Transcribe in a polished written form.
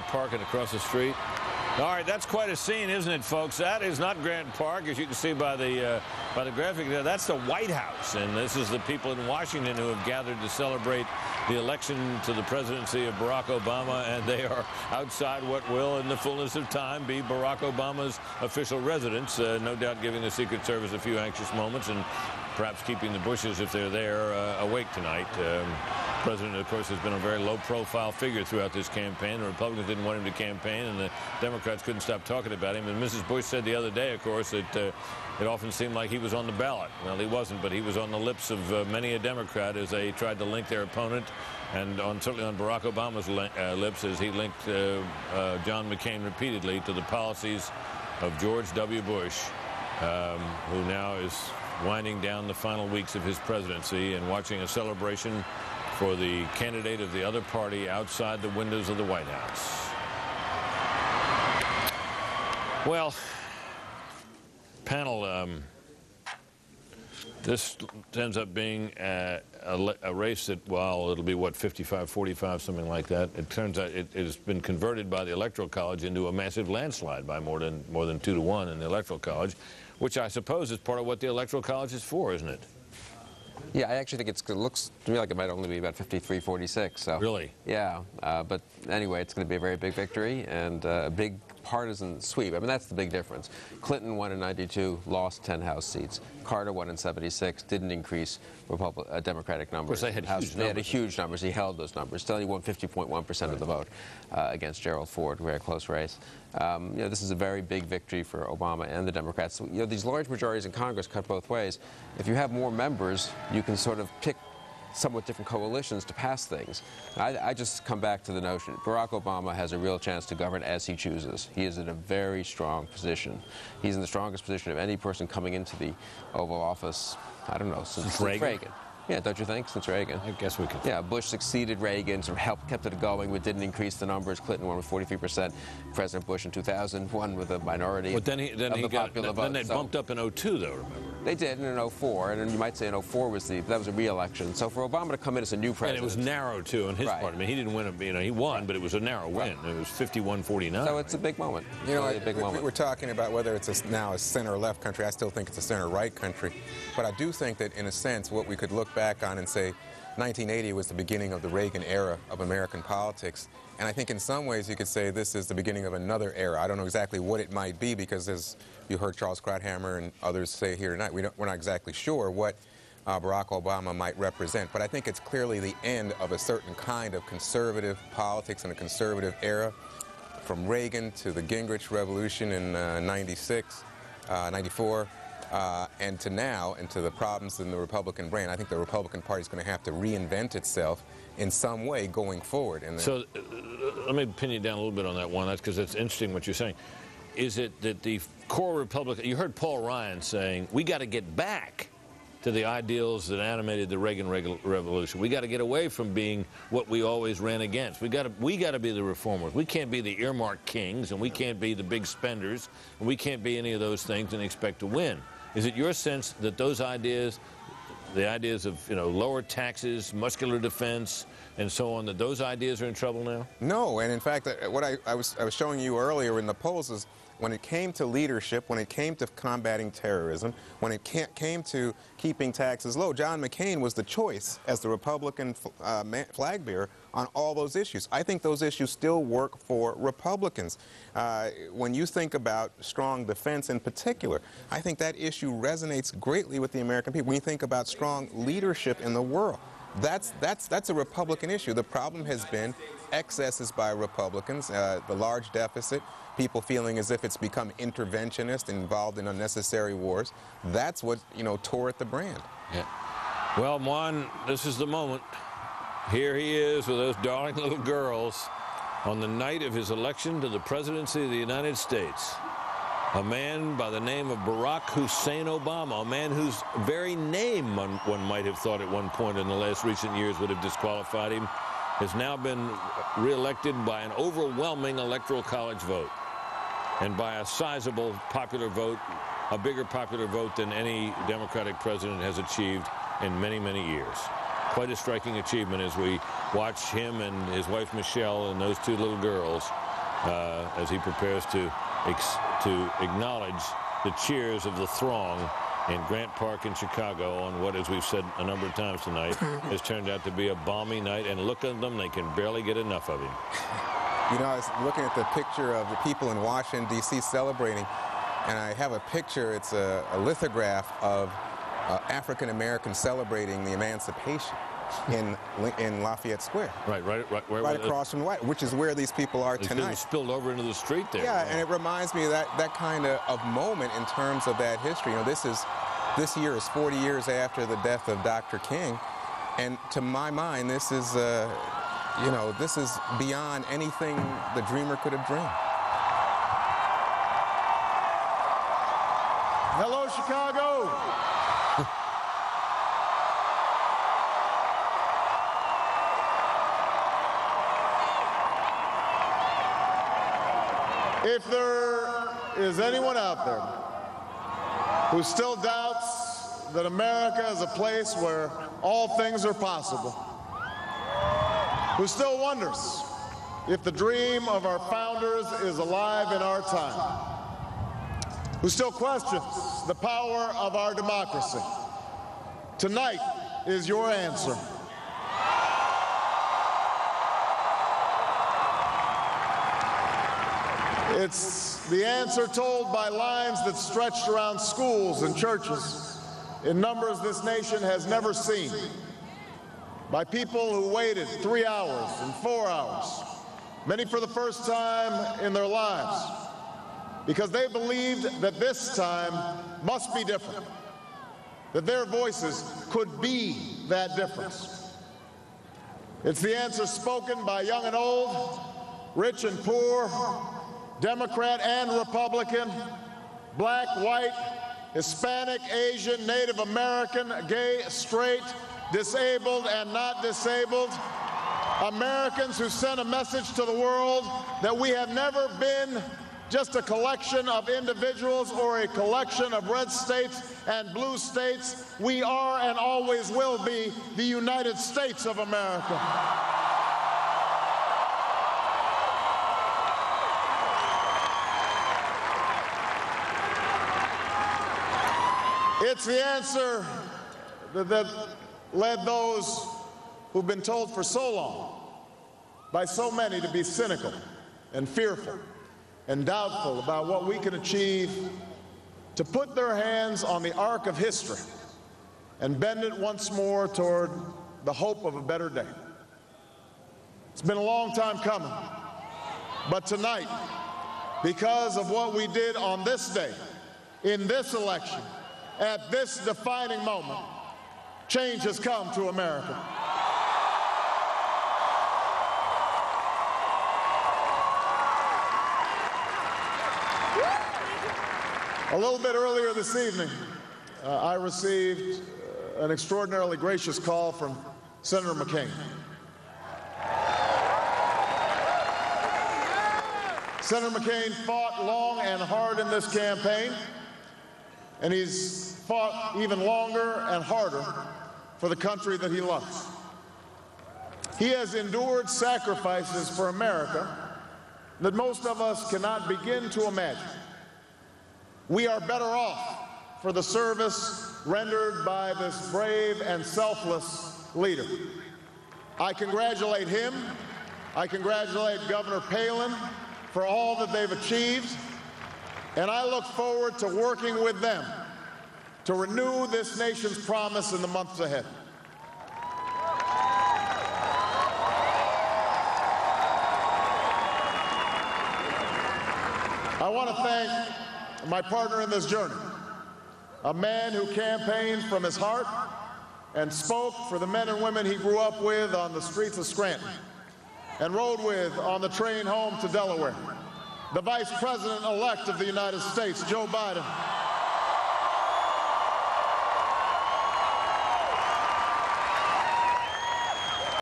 Grant Park and across the street. All right, that's quite a scene, isn't it, folks? That is not Grant Park, as you can see by the graphic there. That's the White House, and this is the people in Washington who have gathered to celebrate the election to the presidency of Barack Obama, and they are outside what will, in the fullness of time, be Barack Obama's official residence, no doubt giving the Secret Service a few anxious moments and perhaps keeping the Bushes, if they're there, awake tonight. The president, of course, has been a very low-profile figure throughout this campaign. The Republicans didn't want him to campaign, and the Democrats couldn't stop talking about him. And Mrs. Bush said the other day, of course, that it often seemed like he was on the ballot. Well, he wasn't, but he was on the lips of many a Democrat as they tried to link their opponent, and certainly on Barack Obama's lips as he linked John McCain repeatedly to the policies of George W. Bush, who now is winding down the final weeks of his presidency and watching a celebration for the candidate of the other party outside the windows of the White House. Well, panel, this ends up being a race that, well, it'll be, what, 55-45, something like that. It turns out it has been converted by the Electoral College into a massive landslide by more than 2-1 in the Electoral College, which I suppose is part of what the Electoral College is for, isn't it? Yeah, I actually think it looks to me like it might only be about 53-46. So really? Yeah, but anyway, it's going to be a very big victory and a big partisan sweep. I mean, that's the big difference. Clinton won in 92, lost 10 House seats. Carter won in 76, didn't increase Democratic numbers. Of course, they had huge numbers. They had huge numbers. He held those numbers. Still, he won 50.1% of the vote against Gerald Ford. Very close race. You know, this is a very big victory for Obama and the Democrats. You know, these large majorities in Congress cut both ways. If you have more members, you can sort of pick somewhat different coalitions to pass things. I just come back to the notion Barack Obama has a real chance to govern as he chooses. He is in a very strong position. He's in the strongest position of any person coming into the Oval Office, I don't know, since Reagan. Yeah, don't you think, since Reagan? I guess we could. Yeah, Bush succeeded Reagan, sort of kept it going, but didn't increase the numbers. Clinton won with 43%. President Bush in 2000 won with a minority but then the popular vote. Then they bumped up in 02, though, remember? They did in 04, and you might say in 04 was a re-election. So for Obama to come in as a new president. And it was narrow, too, on his part. I mean, he didn't win, you know, he won, but it was a narrow win. It was 51-49. So it's a big moment. You know, really a big moment. We're talking about whether it's now a center-left country. I still think it's a center-right country. But I do think that, in a sense, what we could look back on and say, 1980 was the beginning of the Reagan era of American politics. And I think in some ways you could say this is the beginning of another era. I don't know exactly what it might be because, as you heard Charles Krauthammer and others say here tonight, we're not exactly sure what Barack Obama might represent. But I think it's clearly the end of a certain kind of conservative politics and a conservative era, from Reagan to the Gingrich Revolution in 96, 94. And to now, and to the problems in the Republican brain. I think the Republican Party is going to have to reinvent itself in some way going forward. And so let me pin you down a little bit on that one. That's because it's interesting what you're saying. Is it that the core Republican, you heard Paul Ryan saying, we got to get back to the ideals that animated the Reagan Revolution. We got to get away from being what we always ran against. We got to be the reformers. We can't be the earmark kings, and we can't be the big spenders, and we can't be any of those things and expect to win. Is it your sense that those ideas, the ideas of, you know, lower taxes, muscular defense, and so on, that those ideas are in trouble now? No, and in fact, what I was showing you earlier in the polls is when it came to leadership, when it came to combating terrorism, when it came to keeping taxes low, John McCain was the choice as the Republican flag bearer on all those issues. I think those issues still work for Republicans. When you think about strong defense in particular, I think that issue resonates greatly with the American people. When you think about strong leadership in the world, that's a Republican issue. The problem has been excesses by Republicans, the large deficit, people feeling as if it's become interventionist, involved in unnecessary wars. That's what, you know, tore at the brand. Yeah. Well, Juan, this is the moment. Here he is with those darling little girls on the night of his election to the presidency of the United States. A man by the name of Barack Hussein Obama, a man whose very name one might have thought at one point in the last recent years would have disqualified him, has now been reelected by an overwhelming Electoral College vote and by a sizable popular vote, a bigger popular vote than any Democratic president has achieved in many, many years. quite a striking achievement as we watch him and his wife Michelle and those two little girls as he prepares to acknowledge the cheers of the throng in Grant Park in Chicago on what, as we've said a number of times tonight, has turned out to be a balmy night. And look at them, they can barely get enough of him. You know, I was looking at the picture of the people in Washington, D.C. celebrating, and I have a picture. It's a lithograph of African Americans celebrating the emancipation in Lafayette Square. Right across from the White, which is where these people are tonight. It's spilled over into the street there. Yeah, and it reminds me of that kind of moment in terms of that history. You know, this year is 40 years after the death of Dr. King, and to my mind, this is you know, this is beyond anything the dreamer could have dreamed. Hello, Chicago. If there is anyone out there who still doubts that America is a place where all things are possible, who still wonders if the dream of our founders is alive in our time, who still questions the power of our democracy, tonight is your answer. It's the answer told by lines that stretched around schools and churches in numbers this nation has never seen, by people who waited 3 hours and 4 hours, many for the first time in their lives, because they believed that this time must be different, that their voices could be that difference. It's the answer spoken by young and old, rich and poor, Democrat and Republican, black, white, Hispanic, Asian, Native American, gay, straight, disabled and not disabled, Americans who sent a message to the world that we have never been just a collection of individuals or a collection of red states and blue states. We are and always will be the United States of America. It's the answer that led those who've been told for so long by so many to be cynical and fearful and doubtful about what we can achieve, to put their hands on the arc of history and bend it once more toward the hope of a better day. It's been a long time coming, but tonight, because of what we did on this day, in this election, at this defining moment, change has come to America. A little bit earlier this evening, I received an extraordinarily gracious call from Senator McCain. Senator McCain fought long and hard in this campaign, and he's fought even longer and harder for the country that he loves. He has endured sacrifices for America that most of us cannot begin to imagine. We are better off for the service rendered by this brave and selfless leader. I congratulate him. I congratulate Governor Palin for all that they've achieved, and I look forward to working with them to renew this nation's promise in the months ahead. I want to thank my partner in this journey, a man who campaigned from his heart and spoke for the men and women he grew up with on the streets of Scranton and rode with on the train home to Delaware, the Vice President-elect of the United States, Joe Biden.